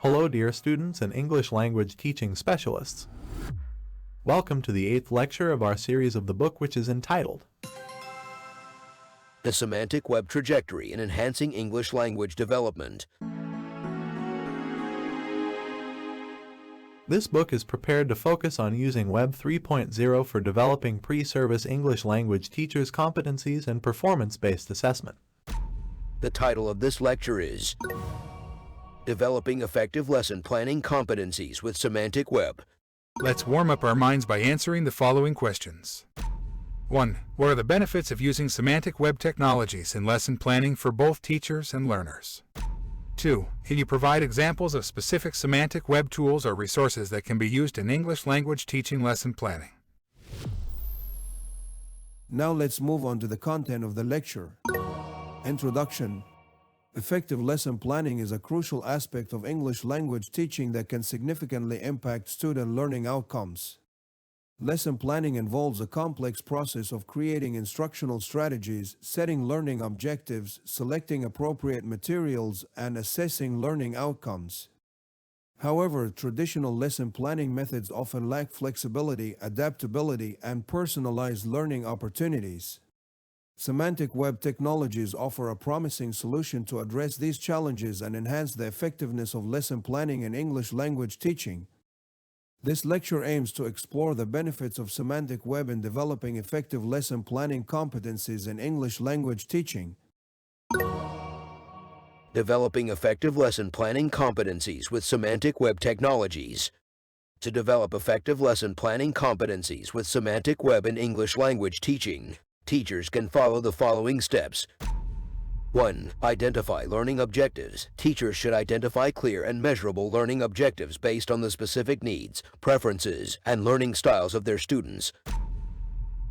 Hello, dear students and English language teaching specialists. Welcome to the 8th lecture of our series of the book, which is entitled The Semantic Web Trajectory in Enhancing English Language Development. This book is prepared to focus on using Web 3.0 for developing pre-service English language teachers' competencies and performance-based assessment. The title of this lecture is Developing Effective Lesson Planning Competencies with Semantic Web. Let's warm up our minds by answering the following questions. 1. What are the benefits of using semantic web technologies in lesson planning for both teachers and learners? 2. Can you provide examples of specific semantic web tools or resources that can be used in English language teaching lesson planning? Now let's move on to the content of the lecture. Introduction. Effective lesson planning is a crucial aspect of English language teaching that can significantly impact student learning outcomes. Lesson planning involves a complex process of creating instructional strategies, setting learning objectives, selecting appropriate materials, and assessing learning outcomes. However, traditional lesson planning methods often lack flexibility, adaptability, and personalized learning opportunities. Semantic web technologies offer a promising solution to address these challenges and enhance the effectiveness of lesson planning in English language teaching. This lecture aims to explore the benefits of semantic web in developing effective lesson planning competencies in English language teaching. Developing effective lesson planning competencies with semantic web technologies. To develop effective lesson planning competencies with semantic web in English language teaching, teachers can follow the following steps. 1. Identify learning objectives. Teachers should identify clear and measurable learning objectives based on the specific needs, preferences, and learning styles of their students.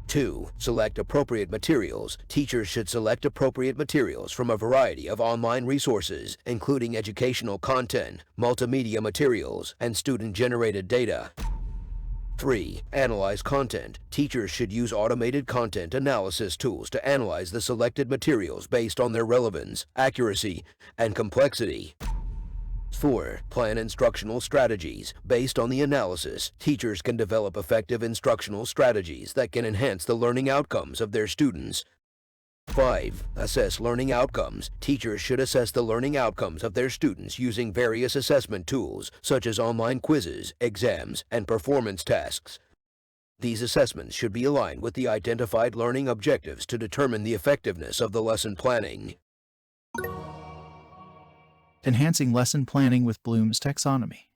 2. Select appropriate materials. Teachers should select appropriate materials from a variety of online resources, including educational content, multimedia materials, and student-generated data. 3. Analyze content. Teachers should use automated content analysis tools to analyze the selected materials based on their relevance, accuracy, and complexity. 4. Plan instructional strategies. Based on the analysis, teachers can develop effective instructional strategies that can enhance the learning outcomes of their students. 5. Assess learning outcomes. Teachers should assess the learning outcomes of their students using various assessment tools, such as online quizzes, exams, and performance tasks. These assessments should be aligned with the identified learning objectives to determine the effectiveness of the lesson planning. Enhancing lesson planning with Bloom's taxonomy.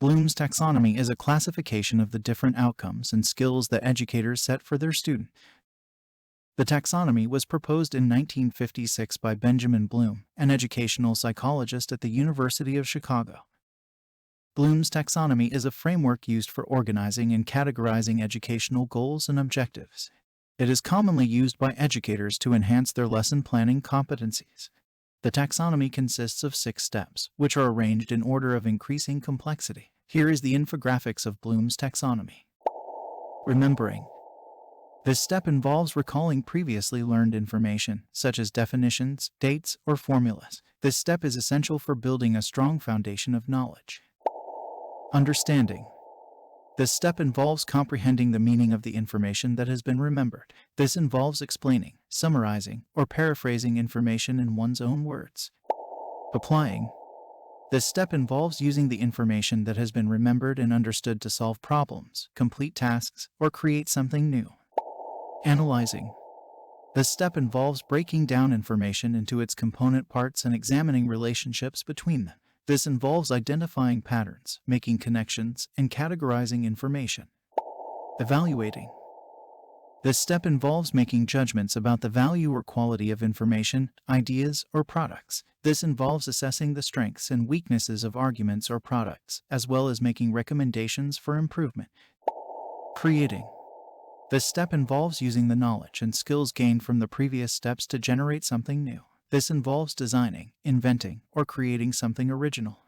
Bloom's taxonomy is a classification of the different outcomes and skills that educators set for their students. The taxonomy was proposed in 1956 by Benjamin Bloom, an educational psychologist at the University of Chicago. Bloom's taxonomy is a framework used for organizing and categorizing educational goals and objectives. It is commonly used by educators to enhance their lesson planning competencies. The taxonomy consists of 6 steps, which are arranged in order of increasing complexity. Here is the infographics of Bloom's taxonomy. Remembering. This step involves recalling previously learned information, such as definitions, dates, or formulas. This step is essential for building a strong foundation of knowledge. Understanding. This step involves comprehending the meaning of the information that has been remembered. This involves explaining, summarizing, or paraphrasing information in one's own words. Applying. This step involves using the information that has been remembered and understood to solve problems, complete tasks, or create something new. Analyzing. This step involves breaking down information into its component parts and examining relationships between them. This involves identifying patterns, making connections, and categorizing information. Evaluating. This step involves making judgments about the value or quality of information, ideas, or products. This involves assessing the strengths and weaknesses of arguments or products, as well as making recommendations for improvement. Creating. This step involves using the knowledge and skills gained from the previous steps to generate something new. This involves designing, inventing, or creating something original.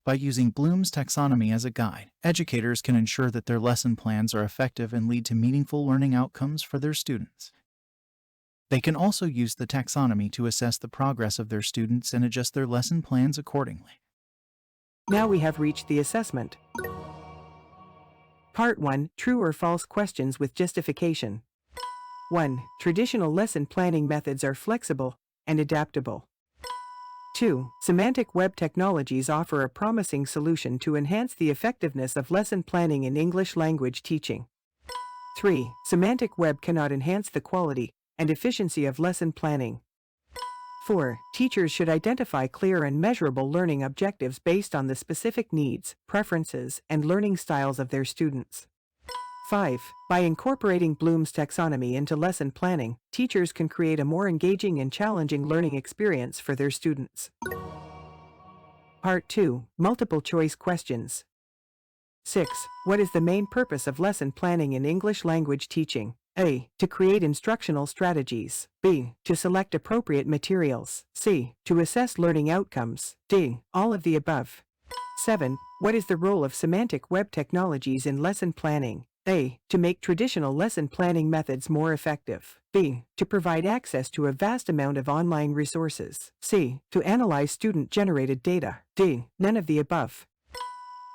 By using Bloom's taxonomy as a guide, educators can ensure that their lesson plans are effective and lead to meaningful learning outcomes for their students. They can also use the taxonomy to assess the progress of their students and adjust their lesson plans accordingly. Now we have reached the assessment. Part 1. True or false questions with justification. 1. Traditional lesson planning methods are flexible and adaptable. 2. Semantic web technologies offer a promising solution to enhance the effectiveness of lesson planning in English language teaching. 3. Semantic web cannot enhance the quality and efficiency of lesson planning. 4. Teachers should identify clear and measurable learning objectives based on the specific needs, preferences, and learning styles of their students. 5. By incorporating Bloom's taxonomy into lesson planning, teachers can create a more engaging and challenging learning experience for their students. Part 2. Multiple choice questions. 6. What is the main purpose of lesson planning in English language teaching? A. To create instructional strategies. B. To select appropriate materials. C. To assess learning outcomes. D. All of the above. 7. What is the role of semantic web technologies in lesson planning? A. To make traditional lesson planning methods more effective. B. To provide access to a vast amount of online resources. C. To analyze student-generated data. D. None of the above.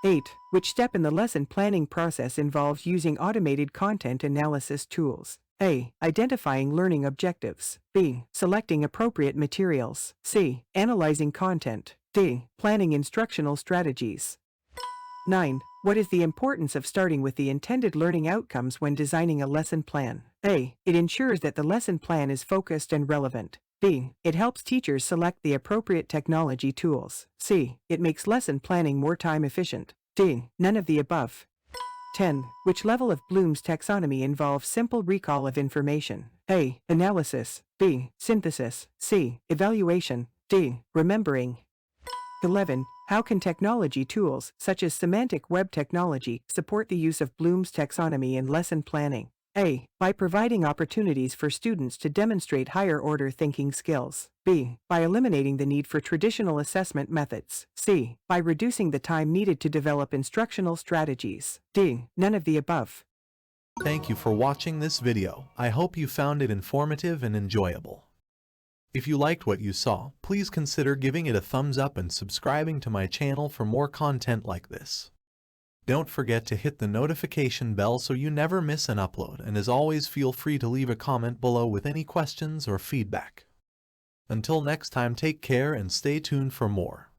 8. Which step in the lesson planning process involves using automated content analysis tools? A. Identifying learning objectives. B. Selecting appropriate materials. C. Analyzing content. D. Planning instructional strategies. 9. What is the importance of starting with the intended learning outcomes when designing a lesson plan? A. It ensures that the lesson plan is focused and relevant. B. It helps teachers select the appropriate technology tools. C. It makes lesson planning more time efficient. D. None of the above. 10. Which level of Bloom's taxonomy involves simple recall of information? A. Analysis. B. Synthesis. C. Evaluation. D. Remembering. 11. How can technology tools, such as semantic web technology, support the use of Bloom's taxonomy in lesson planning? A. By providing opportunities for students to demonstrate higher-order thinking skills. B. By eliminating the need for traditional assessment methods. C. By reducing the time needed to develop instructional strategies. D. None of the above. Thank you for watching this video. I hope you found it informative and enjoyable. If you liked what you saw, please consider giving it a thumbs up and subscribing to my channel for more content like this. Don't forget to hit the notification bell so you never miss an upload, and as always, feel free to leave a comment below with any questions or feedback. Until next time, take care and stay tuned for more.